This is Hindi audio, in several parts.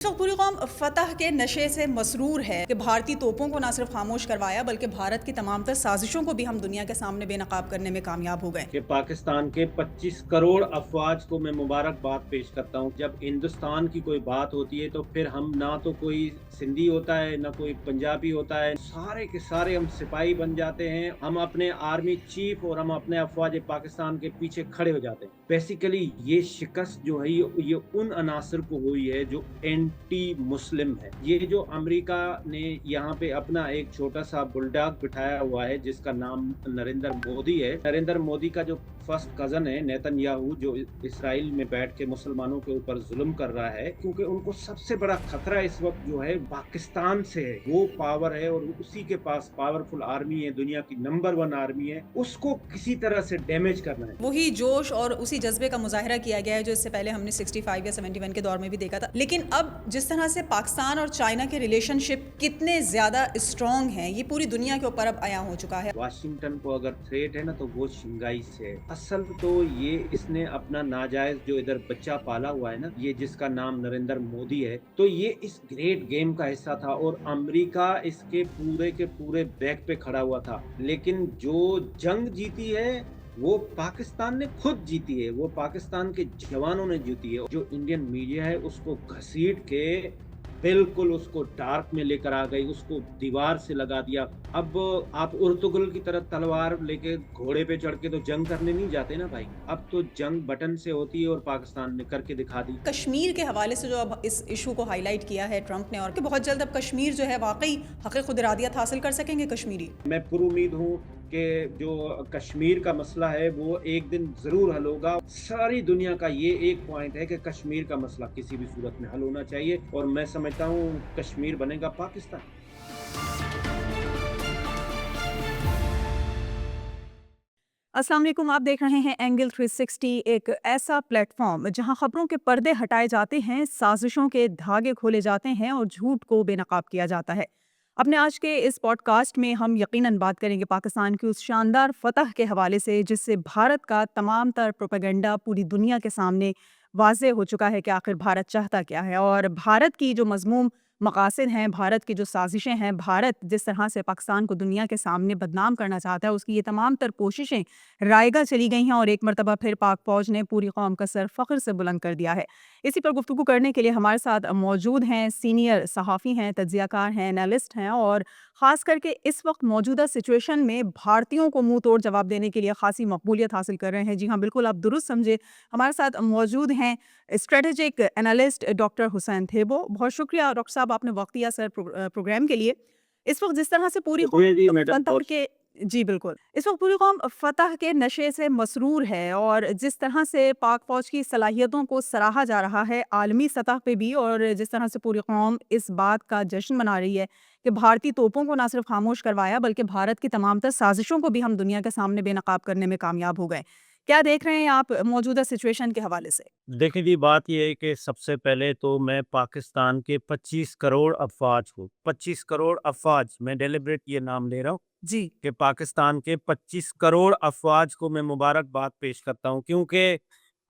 इस वक्त पूरी कौम फतह के नशे से मसरूर है कि भारतीय तोपों को न सिर्फ खामोश करवाया बल्कि भारत की तमाम तर साजिशों को भी हम दुनिया के सामने बेनकाब करने में कामयाब हो गए। कि पाकिस्तान के 25 करोड़ अफवाज को मैं मुबारकबाद पेश करता हूँ। जब हिंदुस्तान की कोई बात होती है तो फिर हम ना तो कोई सिंधी होता है ना कोई पंजाबी होता है, सारे के सारे हम सिपाही बन जाते हैं। हम अपने आर्मी चीफ और हम अपने अफवाज पाकिस्तान के पीछे खड़े हो जाते हैं। बेसिकली ये शिकस्त जो है ये उन अनासर को हुई है जो एंटी मुस्लिम है। ये जो अमेरिका ने यहाँ पे अपना एक छोटा सा बुलडॉग बिठाया हुआ है जिसका नाम नरेंद्र मोदी है। नरेंद्र मोदी का जो फर्स्ट कजन है नेतन्याहू, जो इसराइल में बैठ के मुसलमानों के ऊपर जुल्म कर रहा है, क्योंकि उनको सबसे बड़ा खतरा इस वक्त जो है पाकिस्तान से है। वो पावर है और उसी के पास पावरफुल आर्मी है, दुनिया की नंबर 1 आर्मी है। उसको किसी तरह से डैमेज करना है। वही जोश और उसी जज्बे का मुजाहरा किया गया है जो इससे पहले हमने 65 या 71 के दौर में भी देखा था। लेकिन अब जिस तरह से पाकिस्तान और चाइना के रिलेशनशिप कितने ज्यादा स्ट्रॉन्ग हैं, ये पूरी दुनिया के ऊपर अब आया हो चुका है। वाशिंगटन को अगर थ्रेट है ना तो वो शंघाई से है। असल तो ये इसने अपना नाजायज जो इधर बच्चा पाला हुआ है ना, ये जिसका नाम नरेंद्र मोदी है, तो ये इस ग्रेट गेम का हिस्सा था और अमेरिका इसके पूरे के पूरे बैक पे खड़ा हुआ था। लेकिन जो जंग जीती है वो पाकिस्तान ने खुद जीती है, वो पाकिस्तान के जवानों ने जीती है। जो इंडियन मीडिया है उसको घसीट के बिल्कुल उसको डार्क में लेकर आ गई, उसको दीवार से लगा दिया। अब आप उर्तुगल की तरह तलवार लेके घोड़े पे चढ़ के तो जंग करने नहीं जाते ना भाई। अब तो जंग बटन से होती है और पाकिस्तान ने करके दिखा दी। कश्मीर के हवाले से जो अब इस इशू को हाईलाइट किया है ट्रंप ने, और कि बहुत जल्द अब कश्मीर जो है वाकई हक खुद इरादियत हासिल कर सकेंगे कश्मीरी। मैं पुरुमीद हूँ कि जो कश्मीर का मसला है वो एक दिन जरूर हल होगा। सारी दुनिया का ये एक पॉइंट है कि कश्मीर का मसला किसी भी सूरत में हल होना चाहिए और मैं समझता हूँ कश्मीर बनेगा पाकिस्तान। अस्सलाम वालेकुम। आप देख रहे हैं एंगल 360, एक ऐसा प्लेटफॉर्म जहां खबरों के पर्दे हटाए जाते हैं, साजिशों के धागे खोले जाते हैं और झूठ को बेनकाब किया जाता है। अपने आज के इस पॉडकास्ट में हम यकीनन बात करेंगे पाकिस्तान की उस शानदार फतह के हवाले से जिससे भारत का तमाम तर प्रोपेगेंडा पूरी दुनिया के सामने वाज़ेह हो चुका है कि आखिर भारत चाहता क्या है और भारत की जो मज़मूम मकासद हैं, भारत की जो साजिशें हैं, भारत जिस तरह से पाकिस्तान को दुनिया के सामने बदनाम करना चाहता है, उसकी ये तमाम तर कोशिशें रायगा चली गई हैं और एक मरतबा फिर पाक फ़ौज ने पूरी कौम का सर फ़ख्र से बुलंद कर दिया है। इसी पर गुफ्तगू करने के लिए हमारे साथ मौजूद हैं सीनियर सहाफ़ी हैं, तज्ज़ियाकार हैं, एनालिस्ट हैं और ख़ास करके इस वक्त मौजूदा सिचुएशन में भारतीयों को मुँह तोड़ जवाब देने के लिए ख़ासी मकबूलियत हासिल कर रहे हैं। जी हाँ, बिल्कुल आप दुरुस्त समझे। हमारे साथ मौजूद हैं strategic analyst doctor Hussain Thebo. बहुत शुक्रिया डॉक्टर साहब, आपने वक्त दिया सर प्रोग्राम के लिए। इस वक्त जिस तरह से पूरी शुक्रिया जी मैडम। फतह के जी बिल्कुल, इस वक्त पूरी कौम फतह के नशे से मसरूर है और जिस तरह से पाक फ़ौज की सलाहियतों को सराहा जा रहा है आलमी सतह पे भी, और जिस तरह से पूरी कौम इस बात का जश्न मना रही है कि भारतीय तोपों को ना सिर्फ खामोश करवाया बल्कि भारत की तमाम तर साजिशों को भी हम दुनिया के सामने बेनकाब करने में कामयाब हो गए। क्या देख रहे हैं आप मौजूदा सिचुएशन के हवाले से? देखिए जी, बात ये है कि सबसे पहले तो मैं पाकिस्तान के 25 करोड़ अफ़वाज को 25 करोड़ अफ़वाज, मैं डेलिब्रेट ये नाम ले रहा हूँ जी। कि पाकिस्तान के 25 करोड़ अफ़वाज को मैं मुबारकबाद पेश करता हूँ। क्योंकि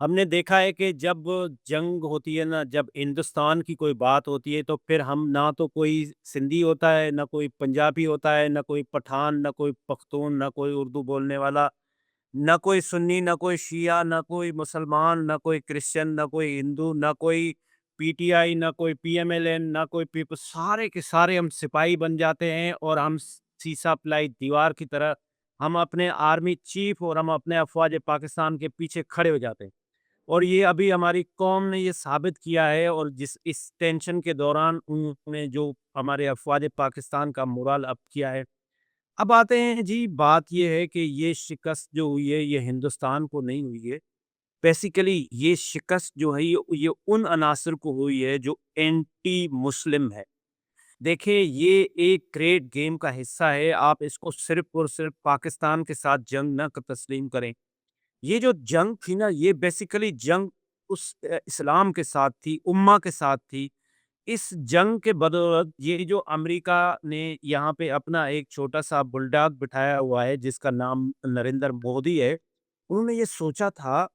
हमने देखा है कि जब जंग होती है ना, जब हिंदुस्तान की कोई बात होती है तो फिर हम ना तो कोई सिंधी होता है, ना कोई पंजाबी होता है, ना कोई पठान, ना कोई पख्तून, ना कोई उर्दू बोलने वाला, ना कोई सुन्नी, ना कोई शिया, ना कोई मुसलमान, ना कोई क्रिश्चियन, ना कोई हिंदू, ना कोई पीटीआई, ना कोई पीएमएलएन, ना कोई पीपल्स, सारे के सारे हम सिपाही बन जाते हैं और हम सीसा प्लाई दीवार की तरह हम अपने आर्मी चीफ और हम अपने अफवाज पाकिस्तान के पीछे खड़े हो जाते हैं। और ये अभी हमारी कौम ने ये साबित किया है और जिस इस टेंशन के दौरान उन्होंने जो हमारे अफवाज पाकिस्तान का मोरल अप किया है। अब आते हैं जी, बात ये है कि ये शिकस्त जो हुई है ये हिंदुस्तान को नहीं हुई है। बेसिकली ये शिकस्त जो है ये उन अनासर को हुई है जो एंटी मुस्लिम है। देखिए, ये एक ग्रेट गेम का हिस्सा है। आप इसको सिर्फ़ और सिर्फ़ पाकिस्तान के साथ जंग ना क तस्लीम करें। ये जो जंग थी ना, ये बेसिकली जंग उस इस्लाम के साथ थी, उम्मा के साथ थी। इस जंग के बदौलत ये जो अमेरिका ने यहाँ पे अपना एक छोटा-सा बुलडॉग बिठाया हुआ है जिसका नाम नरेंद्र मोदी है। उन्होंने ये सोचा था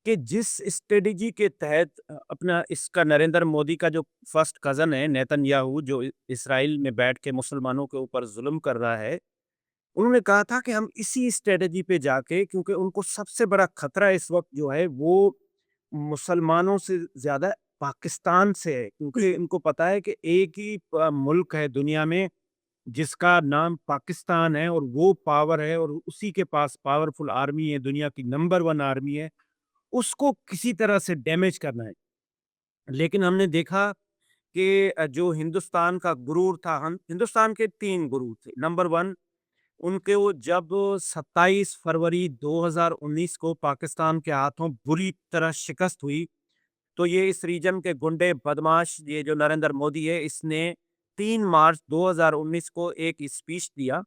कि जिस स्ट्रेटेजी के तहत अपना इसका नरेंद्र मोदी का जो फर्स्ट कज़न है नेतन्याहू, जो इसराइल में बैठ के मुसलमानों के ऊपर ज़ुल्म कर रहा है, उन्होंने कहा था कि हम इसी स्ट्रेटेजी पे जाके, क्योंकि उनको सबसे बड़ा खतरा इस वक़्त जो है वो मुसलमानों से ज़्यादा पाकिस्तान से है, क्योंकि इनको पता है कि एक ही मुल्क है दुनिया में जिसका नाम पाकिस्तान है और वो पावर है और उसी के पास पावरफुल आर्मी है, दुनिया की नंबर 1 आर्मी है, उसको किसी तरह से डैमेज करना है। लेकिन हमने देखा कि जो हिंदुस्तान का गुरूर था, हम हिंदुस्तान के 3 गुरूर थे। नंबर 1, उनके वो जब 27 फरवरी 2019 को पाकिस्तान के हाथों बुरी तरह शिकस्त हुई, तो ये इस रीजन के गुंडे बदमाश, ये जो नरेंद्र मोदी है, इसने 3 मार्च 2019 को एक स्पीच दिया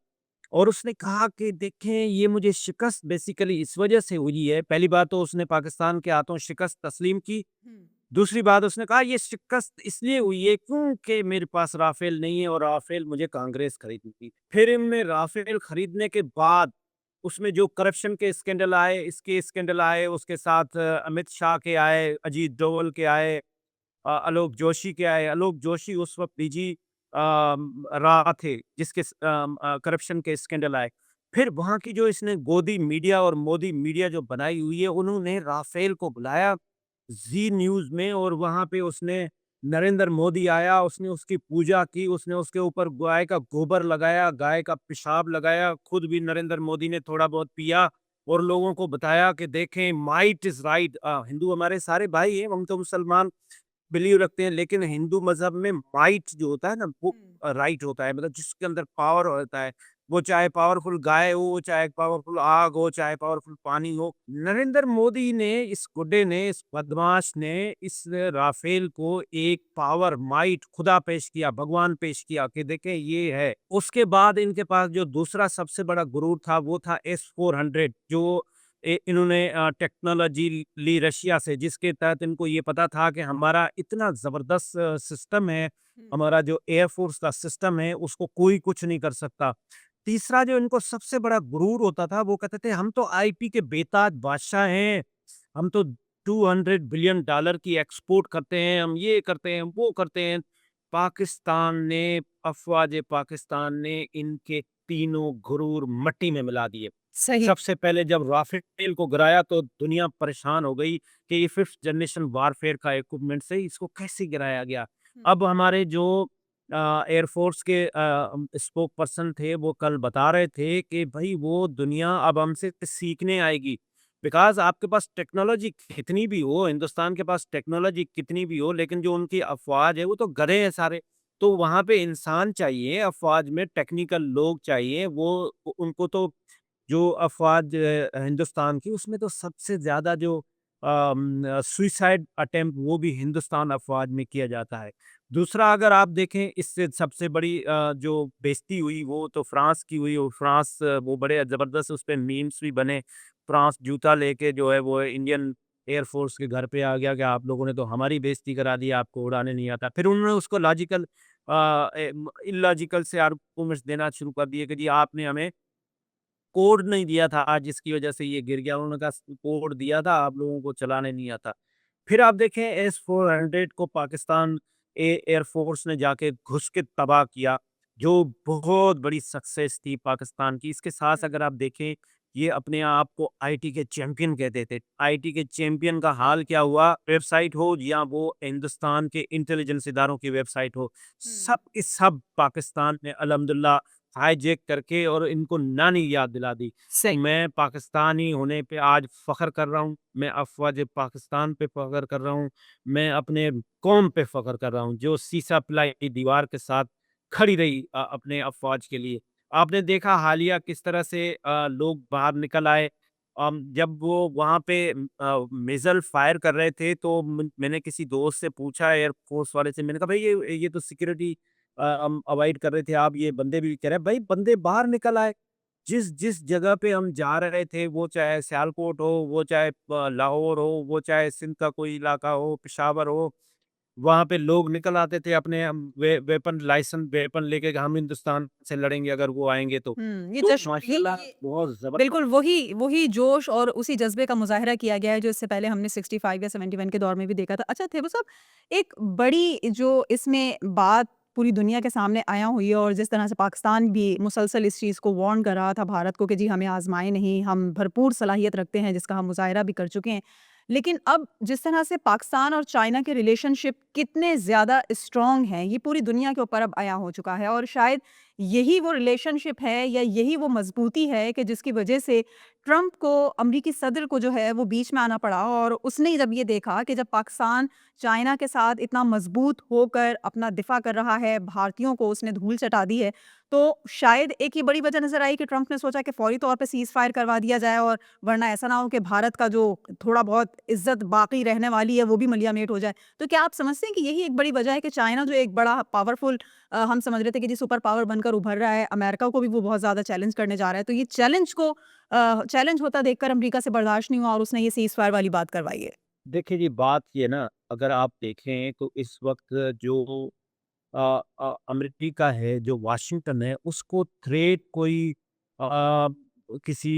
और उसने कहा कि देखें, ये मुझे शिकस्त बेसिकली इस वजह से हुई है। पहली बात तो उसने पाकिस्तान के हाथों शिकस्त तस्लीम की। हम्म। दूसरी बात उसने कहा ये शिकस्त इसलिए हुई है क्योंकि मेरे पास राफेल नहीं है और राफेल मुझे कांग्रेस खरीदनी थी। फिर इनमें राफेल खरीदने के बाद उसमें जो करप्शन के स्कैंडल आए, इसके स्कैंडल आए, उसके साथ अमित शाह के आए, अजीत डोवल के आए, आलोक जोशी के आए। आलोक जोशी उस वक्त डीजी रहा थे जिसके करप्शन के स्कैंडल आए। फिर वहाँ की जो इसने गोदी मीडिया और मोदी मीडिया जो बनाई हुई है, उन्होंने राफेल को बुलाया जी न्यूज़ में और वहाँ पे उसने नरेंद्र मोदी आया, उसने उसकी पूजा की, उसने उसके ऊपर गाय का गोबर लगाया, गाय का पेशाब लगाया, खुद भी नरेंद्र मोदी ने थोड़ा बहुत पिया और लोगों को बताया कि देखें माइट इज़ राइट। हिंदू हमारे सारे भाई हैं, हम तो मुसलमान बिलीव रखते हैं, लेकिन हिंदू मज़हब में माइट जो होता है ना, वो राइट होता है, मतलब जिसके अंदर पावर होता है, वो चाहे पावरफुल गाय हो, चाहे पावरफुल आग हो, चाहे पावरफुल पानी हो। नरेंद्र मोदी ने, इस गुड्डे ने, इस बदमाश ने इस राफेल को एक पावर माइट खुदा पेश किया, भगवान पेश किया कि देखें ये है। उसके बाद इनके पास जो दूसरा सबसे बड़ा गुरूर था वो था S-400, जो इन्होंने टेक्नोलॉजी ली रशिया से, जिसके तहत इनको ये पता था कि हमारा इतना ज़बरदस्त सिस्टम है, हमारा जो एयरफोर्स का सिस्टम है, उसको कोई कुछ नहीं कर सकता। तीसरा जो इनको सबसे बड़ा गुरूर होता था, वो कहते थे हम तो आईपी के बेताज बादशाह हैं, हम तो $200 बिलियन की एक्सपोर्ट करते हैं, हम ये करते हैं, वो करते हैं। पाकिस्तान ने, अफ़वाज पाकिस्तान ने इनके तीनों गुरूर मट्टी में मिला दिए। सही। सबसे पहले जब राफेल को गिराया तो दुनिया परेशान हो गई कि ये 5th जनरेशन वारफेयर का इक्विपमेंट से इसको कैसे गिराया गया। अब हमारे जो एयरफोर्स के स्पोक पर्सन थे, वो कल बता रहे थे कि भाई वो दुनिया अब हमसे सीखने आएगी। बिकॉज आपके पास टेक्नोलॉजी कितनी भी हो, हिंदुस्तान के पास टेक्नोलॉजी कितनी भी हो, लेकिन जो उनकी अफवाज है वो तो गधे हैं सारे। तो वहाँ पे इंसान चाहिए, अफवाज में टेक्निकल लोग चाहिए। वो उनको तो जो अफ़वाज हिंदुस्तान की, उसमें तो सबसे ज़्यादा जो सुसाइड अटेम्प्ट वो भी हिंदुस्तान अफ़वाज में किया जाता है। दूसरा अगर आप देखें, इससे सबसे बड़ी जो बेइज़्ज़ती हुई वो तो फ्रांस की हुई, और फ्रांस वो बड़े ज़बरदस्त उस पे मीम्स भी बने। फ्रांस जूता लेके जो है वो इंडियन एयर फ़ोर्स के घर पे आ गया कि आप लोगों ने तो हमारी बेइज़्ज़ती करा दी, आपको उड़ाने नहीं आता। फिर उन्होंने उसको लॉजिकल इलॉजिकल से आर्गुमेंट्स देना शुरू कर दिए कि जी आपने हमें कोड नहीं दिया था आज जिसकी वजह से ये गिर गया। उन्होंने कहा कोड दिया था, आप लोगों को चलाने नहीं आता। फिर आप देखें S-400 को पाकिस्तान एयरफोर्स ने जाके घुस के तबाह किया, जो बहुत बड़ी सक्सेस थी पाकिस्तान की। इसके साथ अगर आप देखें, ये अपने आप को आईटी के चैंपियन कहते थे। आईटी के चैंपियन का हाल क्या हुआ, वेबसाइट हो या वो हिंदुस्तान के इंटेलिजेंस इदारों की वेबसाइट हो, सब के सब पाकिस्तान ने अल्हम्दुलिल्लाह हाईजैक करके और इनको नानी याद दिला दी। सही। मैं पाकिस्तानी होने पे आज फ़ख्र कर रहा हूँ, मैं अफ़वाज पाकिस्तान पे फ़ख्र कर रहा हूँ, मैं अपने कौम पे फ़ख्र कर रहा हूँ, जो सीसा पिलाई दीवार के साथ खड़ी रही अपने अफ़वाज के लिए। आपने देखा हालिया किस तरह से लोग बाहर निकल आए। जब वो वहाँ पे मिसाइल फायर कर रहे थे, तो मैंने किसी दोस्त से पूछा, एयर फ़ोर्स वाले से, मैंने कहा भाई ये तो सिक्योरिटी हम अवॉइड कर रहे थे, आप ये बंदे भी कह रहे हैं, भाई बंदे बाहर निकल आए। जिस जिस जगह पे हम जा रहे थे, वो चाहे सियालकोट हो, वो चाहे लाहौर हो, वो चाहे सिंध का कोई इलाका हो, पेशावर हो, वहाँ पे लोग निकल आते थे अपने वेपन लाइसेंस वेपन लेके कि हम हिंदुस्तान से लड़ेंगे अगर वो आएँगे तो। ये तो जश्न माशाल्लाह ये बहुत ज़बरदस्त बिल्कुल वही जोश और उसी जज़्बे का मुज़ाहिरा किया गया है जो इससे पहले हमने 65 या 71 के दौर में भी देखा था। अच्छा थेबो साहब, एक बड़ी जो इसमें बात पूरी दुनिया के सामने आया हुई है और जिस तरह से पाकिस्तान भी मुसलसल इस चीज़ को वार्न कर रहा था भारत को कि जी हमें आज़माएँ नहीं, हम भरपूर सलाहियत रखते हैं जिसका हम मुज़ाहिरा भी कर चुके हैं। लेकिन अब जिस तरह से पाकिस्तान और चाइना के रिलेशनशिप कितने ज़्यादा स्ट्रॉन्ग हैं, ये पूरी दुनिया के ऊपर अब अया हो चुका है और शायद यही वो रिलेशनशिप है या यही वो मजबूती है कि जिसकी वजह से ट्रंप को अमरीकी सदर को जो है वो बीच में आना पड़ा और उसने जब ये देखा कि जब पाकिस्तान चाइना के साथ इतना मजबूत होकर अपना दिफा कर रहा है, भारतीयों को उसने धूल चटा दी है, तो शायद एक ये बड़ी वजह नजर आई कि ट्रंप ने सोचा कि फौरी तौर पे सीज फायर करवा दिया जाए और वरना ऐसा ना हो कि भारत का जो थोड़ा बहुत इज्जत बाकी रहने वाली है वो भी मलियामेट हो जाए। तो क्या आप समझते हैं कि यही एक बड़ी वजह है कि चाइना जो एक बड़ा पावरफुल हम समझ रहे थे कि जी सुपर पावर बनकर उभर रहा है, अमेरिका को भी वो बहुत ज़्यादा चैलेंज करने जा रहा है। तो ये चैलेंज होता देखकर अमेरिका से बर्दाश्त नहीं हुआ और उसने ये सीज़फायर वाली बात करवाई है। देखिए जी, बात ये ना अगर आप देखें तो इस वक़्त जो अमेरिका है, जो वाशिंगटन है, उसको थ्रेट कोई किसी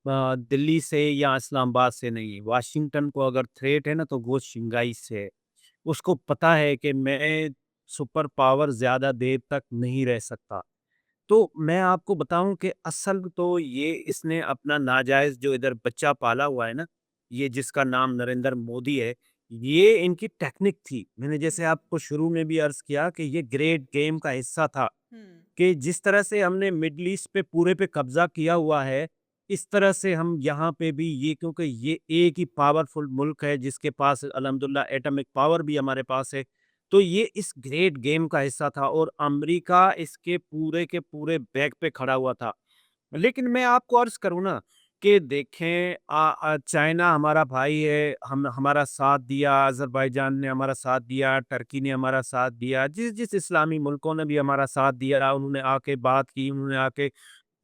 दिल्ली से या इस्लामाबाद से नहीं है। वाशिंगटन को अगर थ्रेट है ना तो वो शंघाई से है। उसको पता है कि मैं सुपर पावर ज़्यादा देर तक नहीं रह सकता। तो मैं आपको बताऊँ कि असल तो ये इसने अपना नाजायज़ जो इधर बच्चा पाला हुआ है ना, ये जिसका नाम नरेंद्र मोदी है, ये इनकी टेक्निक थी। मैंने जैसे आपको शुरू में भी अर्ज़ किया कि ये ग्रेट गेम का हिस्सा था हुँ। कि जिस तरह से हमने मिडल ईस्ट पे पूरे पे कब्ज़ा किया हुआ है, इस तरह से हम यहाँ पे भी ये क्योंकि ये एक ही पावरफुल मुल्क है जिसके पास अल्हम्दुलिल्लाह एटॉमिक पावर भी हमारे पास है। तो ये इस ग्रेट गेम का हिस्सा था और अमेरिका इसके पूरे के पूरे बैक पे खड़ा हुआ था। लेकिन मैं आपको अर्ज़ करूँ ना कि देखें चाइना हमारा भाई है, हम हमारा साथ दिया, अज़रबैजान ने हमारा साथ दिया, टर्की ने हमारा साथ दिया, जिस-जिस इस्लामी मुल्कों ने भी हमारा साथ दिया, उन्होंने आके बात की, उन्होंने आके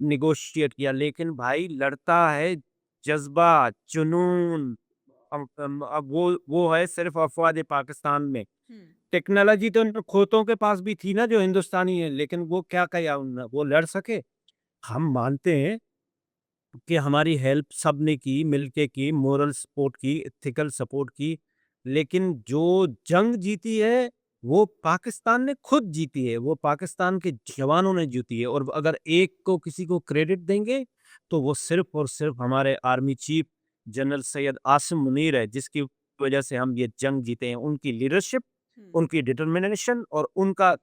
नेगोशिएट किया। लेकिन भाई लड़ता है जज़्बा, जुनून अब वो है सिर्फ़ अफ़वाद पाकिस्तान में। हुँ। टेक्नोलॉज़ी तो इन खोतों के पास भी थी ना जो हिंदुस्तानी है, लेकिन वो क्या किया उन्होंने, वो लड़ सके? हम मानते हैं कि हमारी हेल्प सबने की, मिलके की, मोरल सपोर्ट की, एथिकल सपोर्ट की, लेकिन जो जंग जीती है, वो पाकिस्तान ने खुद जीती है, वो पाकिस्तान के जवानों ने जीती है और अगर एक को किसी को क्रेडिट देंगे, तो वो सिर्फ़ और सिर्फ़ हमारे army chief general Syed Asim Munir है, जिसकी वजह से हम ये जंग जीते हैं। उनकी लीडरशिप, हुँ। उनकी डिटर्मिनेशन और उनका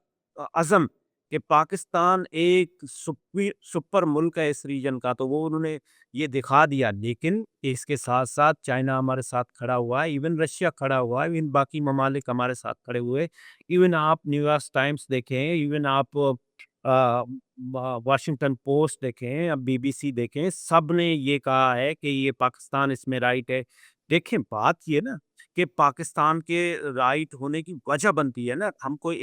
अज़म कि पाकिस्तान एक सुपर मुल्क है इस रीजन का, तो वो उन्होंने ये दिखा दिया। लेकिन इसके साथ-साथ चाइना हमारे साथ खड़ा हुआ है, इवन रशिया खड़ा हुआ है, इवन बाकी ममालिक हमारे साथ खड़े हुए। इवन आप न्यूयॉर्क टाइम्स देखें, इवन आप अ, वाशिंगटन पोस्ट देखें या बीबीसी देखें, सब ने ये कहा है कि ये पाकिस्तान इसमें राइट है। देखें, बात ये ना कि पाकिस्तान के राइट होने की वजह बनती है ना, हम कोई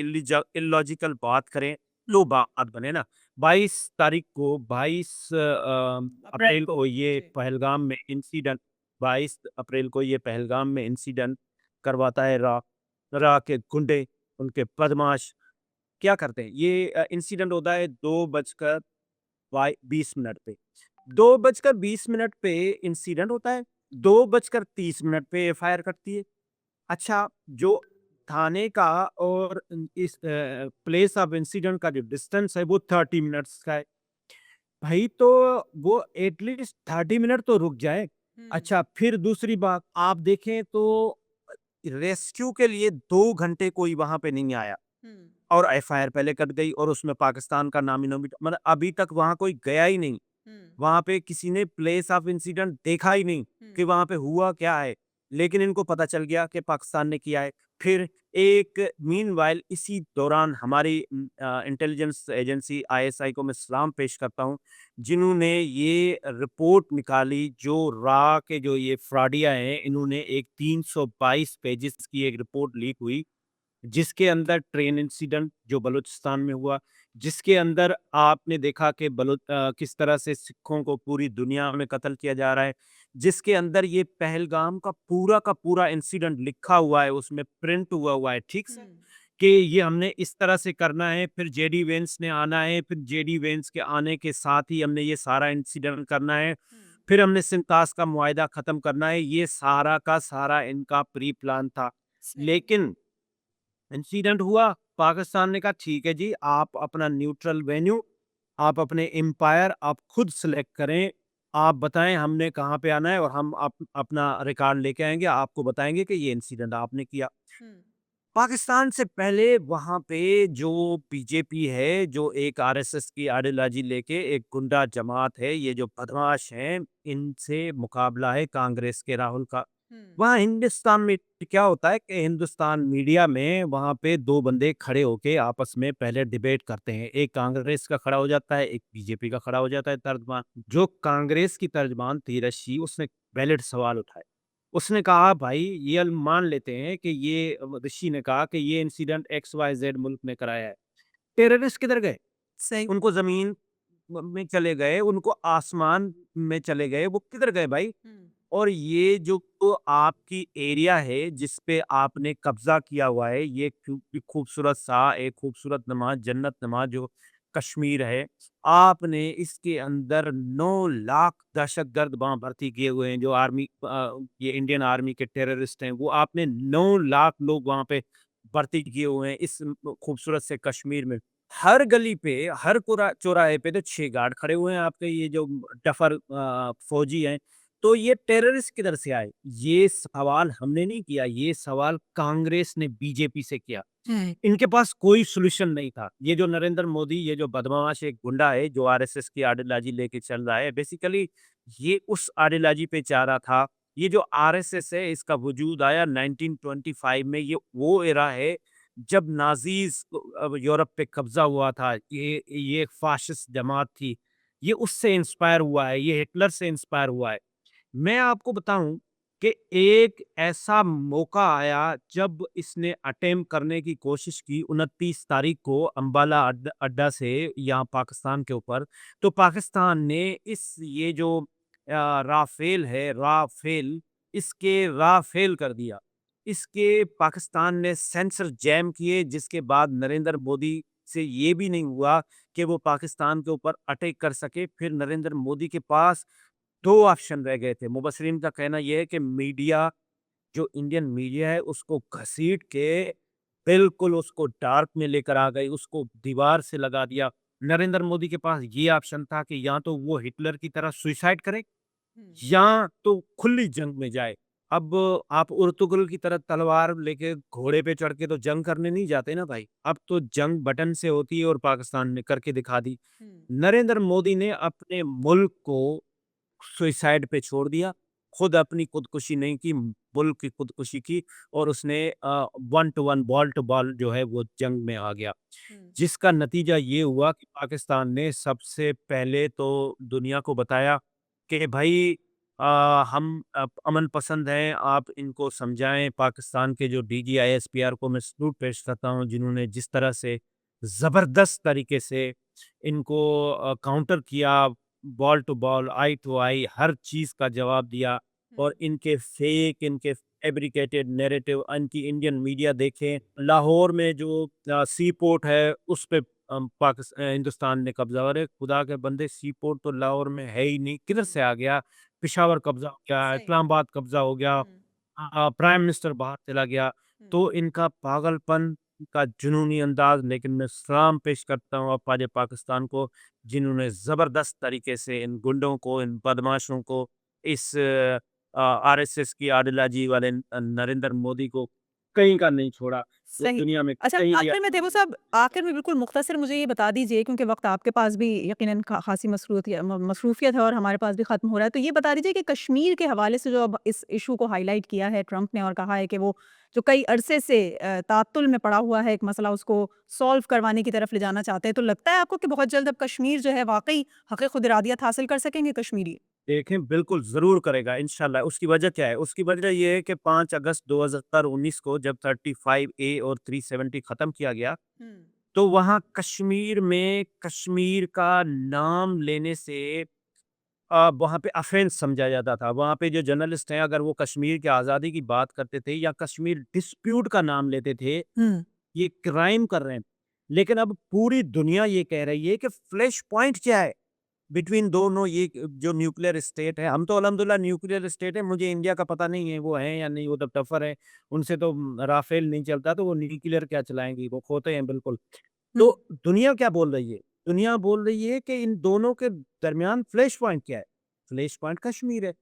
इलॉजिकल बात करें, लो बात बने ना। 22 तारीख को 22 अप्रैल अप्रैल को। को ये जी। पहलगाम में इंसिडेंट 22 अप्रैल को ये पहलगाम में इंसिडेंट करवाता है रा के गुंडे, उनके बदमाश क्या करते हैं? ये इंसिडेंट होता है 2 बजकर वाई 20 मिनट पे। 2 बजकर 20 मिनट पे इंसिडेंट होता है, 2 बजकर 30 मिनट पे एफआईआर कटती है। अच्छा, जो थाने का और इस प्लेस ऑफ इंसिडेंट का जो डिस्टेंस है वो 30 मिनट्स का है। भाई तो वो एटलीस्ट 30 मिनट तो रुक जाए। हुँ। अच्छा, फिर दूसरी बात आप देखें तो रेस्क्यू के लिए 2 घंटे कोई वहाँ पे नहीं आया हुँ। और एफआईआर पहले कट गई और उसमें पाकिस्तान का नामी-नमी मतलब अभी तक वहाँ कोई गया ही नहीं। हुँ। वहाँ पे किसी ने प्लेस ऑफ इंसिडेंट देखा ही नहीं हुँ। कि वहाँ पे हुआ क्या है। लेकिन इनको पता चल गया कि पाकिस्तान ने किया है। फिर एक मीनवाइल इसी दौरान हमारी इंटेलिजेंस एजेंसी आईएसआई को मैं सलाम पेश करता हूँ, जिन्होंने ये रिपोर्ट निकाली जो रा के जो ये फ्रॉडिया हैं, इन्होंने एक 322 पेजेज़ की एक रिपोर्ट लीक हुई जिसके अंदर ट्रेन इंसिडेंट जो बलूचिस्तान में हुआ, जिसके अंदर आपने देखा कि किस तरह से सिखों को पूरी दुनिया में कत्ल किया जा रहा है, जिसके अंदर ये पहलगाम का पूरा इंसिडेंट लिखा हुआ है, उसमें प्रिंट हुआ है, ठीक से? कि ये हमने इस तरह से करना है, फिर जेडी वेंस ने आना है, फिर जेडी वेंस के आने के साथ ही हमने ये सारा इंसिडेंट करना है, फिर हमने सिंतास का मुआहिदा खत्म करना है, ये सारा का सारा इनका प्री प्लान था। लेकिन इंसिडेंट हुआ, पाकिस्तान ने कहा ठीक है जी, आप अपना न्यूट्रल वेन्यू, आप अपने एम्पायर आप खुद सेलेक्ट करें, आप बताएं हमने कहाँ पे आना है और हम अपना रिकॉर्ड लेके आएंगे, आपको बताएंगे कि ये इंसिडेंट आपने किया। पाकिस्तान से पहले वहाँ पे जो बीजेपी है, जो एक आरएसएस की आइडियोलॉजी लेके एक गुंडा जमात है, ये जो बदमाश हैं, इनसे मुकाबला है कांग्रेस के राहुल का। वहाँ हिंदुस्तान में क्या होता है कि हिंदुस्तान मीडिया में वहाँ पे 2 बंदे खड़े होके आपस में पहले डिबेट करते हैं। एक कांग्रेस का खड़ा हो जाता है, एक बीजेपी का खड़ा हो जाता है तर्जमान। जो कांग्रेस की तर्जमान थी ऋषि, उसने वैलिड सवाल उठाए। उसने कहा भाई ये मान लेते हैं कि ये ऋषि ने कहा कि ये इंसिडेंट एक्स वाई जेड मुल्क में कराया है। टेररिस्ट किधर गए? सही। उनको ज़मीन में चले गए, उनको आसमान में चले गए, वो किधर गए भाई? और ये जो तो आपकी एरिया है जिस पे आपने कब्ज़ा किया हुआ है, ये खूबसूरत सा एक खूबसूरत नमा जन्नत नमा जो कश्मीर है, आपने इसके अंदर 9 लाख दहशतगर्द वहाँ भर्ती किए हुए हैं जो ये इंडियन आर्मी के टेररिस्ट हैं, वो आपने 9 लाख लोग वहाँ पे भर्ती किए हुए हैं इस खूबसूरत से कश्मीर में। हर गली पे, हर चौराहे पे तो 6 गार्ड खड़े हुए हैं आपके ये जो डफर फौजी हैं। तो ये टेररिस्ट किधर से आए? ये सवाल हमने नहीं किया, ये सवाल कांग्रेस ने बीजेपी से किया। इनके पास कोई सॉल्यूशन नहीं था। ये जो नरेंद्र मोदी, ये जो बदमाश एक गुंडा है, जो आरएसएस की आइडियोलॉजी लेके चल रहा है, बेसिकली ये उस आइडियोलॉजी पे जा रहा था। ये जो आरएसएस है, इसका वजूद आया 1925 में। ये वो एरा है जब नाज़ीज़ यूरोप पे कब्ज़ा हुआ था। ये एक फाशिस्ट जमात थी। ये उससे इंस्पायर हुआ है, ये हिटलर से इंस्पायर हुआ है। मैं आपको बताऊं कि एक ऐसा मौका आया जब इसने अटेम्प्ट करने की कोशिश की 29 तारीख को अम्बाला अड्डा से यहाँ पाकिस्तान के ऊपर। तो पाकिस्तान ने ये जो राफेल है, राफेल, इसके राफेल कर दिया। इसके पाकिस्तान ने सेंसर जैम किए, जिसके बाद नरेंद्र मोदी से ये भी नहीं हुआ कि वो पाकिस्तान के ऊपर अटैक कर सके। फिर नरेंद्र मोदी के पास 2 ऑप्शन रह गए थे। मुबस्सिरीन का कहना ये है कि मीडिया, जो इंडियन मीडिया है, उसको घसीट के बिल्कुल उसको डार्क में लेकर आ गई, उसको दीवार से लगा दिया। नरेंद्र मोदी के पास ये ऑप्शन था कि या तो वो हिटलर की तरह सुसाइड करे या तो खुली जंग में जाए। अब आप उर्तुगल की तरह तलवार लेके घोड़े पे चढ़ के तो जंग करने नहीं जाते ना भाई। अब तो जंग बटन से होती है और पाकिस्तान ने करके दिखा दी। नरेंद्र मोदी ने अपने मुल्क को सुसाइड पे छोड़ दिया। खुद अपनी खुदकुशी नहीं की, मुल्क की खुदकुशी की और उसने 1 टू 1 बॉल टू बॉल जो है वो जंग में आ गया। जिसका नतीजा ये हुआ कि पाकिस्तान ने सबसे पहले तो दुनिया को बताया कि भाई हम अमन पसंद हैं, आप इनको समझाएँ। पाकिस्तान के जो डीजीआईएसपीआर को मैं सैल्यूट पेश करता हूँ, जिन्होंने जिस तरह से ज़बरदस्त तरीके से इनको काउंटर किया, ball to ball, eye to eye, हर चीज़ का जवाब दिया। और इनके फैब्रिकेटेड नैरेटिव, इनकी इंडियन मीडिया देखें, लाहौर में जो सी पोर्ट है उस पे हिंदुस्तान ने कब्जा। अरे खुदा के बंदे, सी पोर्ट तो लाहौर में है ही नहीं, किधर से आ गया? पेशावर कब्जा हो गया, सही। इस्लामाबाद कब्जा हो गया, प्राइम मिनिस्टर बाहर चला गया। तो इनका पागलपन का जुनूनी अंदाज। लेकिन मैं सलाम पेश करता हूँ अपाजे पाकिस्तान को, जिन्होंने ज़बरदस्त तरीके से इन गुंडों को, इन बदमाशों को, इस आरएसएस की आइडियोलॉजी वाले नरेंद्र मोदी को कहीं का नहीं छोड़ा। वो सही। दुनिया में अच्छा, कहीं भी आखिर में देवो साहब, आखिर में बिल्कुल मुख्तसर मुझे ये बता दीजिए, क्योंकि वक़्त आपके पास भी यकीनन ख़ासी मसरूफ़ियत है और हमारे पास भी ख़त्म हो रहा है। तो ये बता दीजिए कि कश्मीर के हवाले से जो अब इस इश्यू को हाइलाइट किया है ट्रंप ने और कहा है कि वो जो कई अरसे से तातुल में पड़ा हुआ है एक मसला, उसको सॉल्व करवाने की तरफ ले जाना चाहते हैं। तो लगता है आपको कि बहुत जल्द अब कश्मीर जो है वाक़ई हक़ खुद इरादियत हासिल कर सकेंगे कश्मीरी? देखें, बिल्कुल ज़रूर करेगा इंशाल्लाह। उसकी वजह क्या है? उसकी वजह ये है कि 5 अगस्त 2019 को जब 35A और 370 ख़त्म किया गया, तो वहाँ कश्मीर में कश्मीर का नाम लेने से वहाँ पे ऑफ़ेंस समझा जाता था। वहाँ पे जो जर्नलिस्ट हैं, अगर वो कश्मीर की आज़ादी की बात करते थे या कश्मीर डिस्प्यूट का नाम लेते थे, हुँ। ये क्राइम कर रहे हैं। लेकिन अब पूरी दुनिया ये कह रही है कि फ्लैश पॉइंट क्या है बिटवीन दोनों ये जो न्यूक्लियर स्टेट है। हम तो अल्हम्दुलिल्लाह न्यूक्लियर स्टेट है, मुझे इंडिया का पता नहीं है वो हैं या नहीं, वो तो टफ़र है। उनसे तो राफ़ेल नहीं चलता, तो वो न्यूक्लियर क्या चलाएँगी, वो खोते हैं बिल्कुल। हुँ। तो दुनिया क्या बोल रही है? दुनिया बोल रही है कि इन दोनों के दरमियान फ्लैश पॉइंट क्या है? फ्लैश पॉइंट कश्मीर है।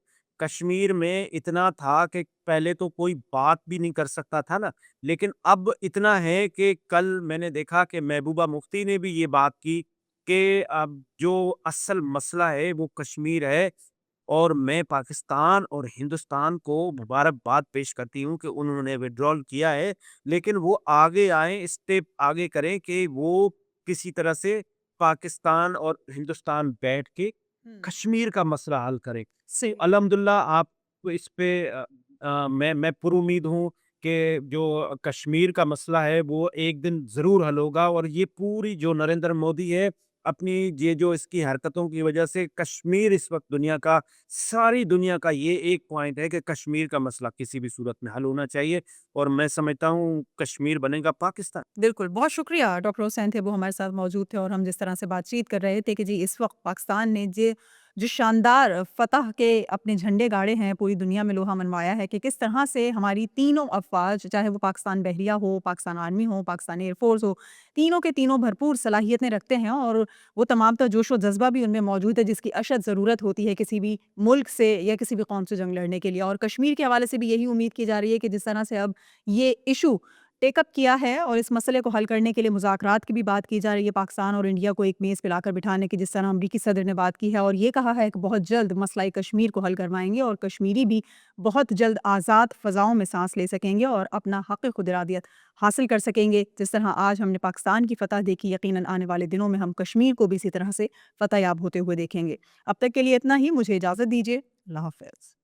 कश्मीर में इतना था कि पहले तो कोई बात भी नहीं कर सकता था ना, लेकिन अब इतना है कि कल मैंने देखा कि महबूबा मुफ्ती ने भी ये बात की कि अब जो असल मसला है वो कश्मीर है और मैं पाकिस्तान और हिंदुस्तान को मुबारकबाद पेश करती हूँ कि उन्होंने विथड्रॉल किया है, लेकिन वो आगे आएँ, स्टेप आगे करें कि वो किसी तरह से पाकिस्तान और हिंदुस्तान बैठ के कश्मीर का मसला हल करें। से अल्हम्दुलिल्लाह आप इस पे मैं पुरुमीद हूँ कि जो कश्मीर का मसला है वो एक दिन ज़रूर हल होगा और ये पूरी जो नरेंद्र मोदी है, अपनी ये जो इसकी हरकतों की वजह से कश्मीर इस वक़्त दुनिया का सारी दुनिया का ये एक पॉइंट है कि कश्मीर का मसला किसी भी सूरत में हल होना चाहिए और मैं समझता हूँ कश्मीर बनेगा पाकिस्तान। बिल्कुल, बहुत शुक्रिया डॉक्टर हुसैन थे, वो हमारे साथ मौजूद थे और हम जिस तरह से बातचीत कर रहे थे कि जी इस वक़्त पाकिस्तान ने जो शानदार फ़तह के अपने झंडे गाड़े हैं, पूरी दुनिया में लोहा मनवाया है कि किस तरह से हमारी तीनों अफ़वाज, चाहे वो पाकिस्तान बहरिया हो, पाकिस्तान आर्मी हो, पाकिस्तान एयर फ़ोर्स हो, तीनों के तीनों भरपूर सलाहियतें रखते हैं और वो तमाम तर जोश व ज़ज़्बा भी उनमें मौजूद है जिसकी अशद ज़रूरत होती है किसी भी मुल्क से या किसी भी कौम से जंग लड़ने के लिए। और कश्मीर के हवाले से भी यही उम्मीद की जा रही है कि जिस तरह से अब ये इश्यू टेक अप किया है और इस मसले को हल करने के लिए मुज़ाकरात की भी बात की जा रही है पाकिस्तान और इंडिया को एक मेज़ पे लाकर बिठाने की, जिस तरह अमरीकी सदर ने बात की है और ये कहा है कि बहुत जल्द मसला कश्मीर को हल करवाएँगे और कश्मीरी भी बहुत जल्द आज़ाद फ़ज़ाओं में साँस ले सकेंगे और अपना हक़ खुद इरादियत हासिल कर सकेंगे। जिस तरह आज हमने पाकिस्तान की फ़तह देखी, यकीनन आने वाले दिनों में हम कश्मीर को भी इसी तरह से फ़तह याब होते हुए देखेंगे। अब तक के लिए इतना ही, मुझे इजाज़त दीजिए। अल्लाह हाफ़िज़।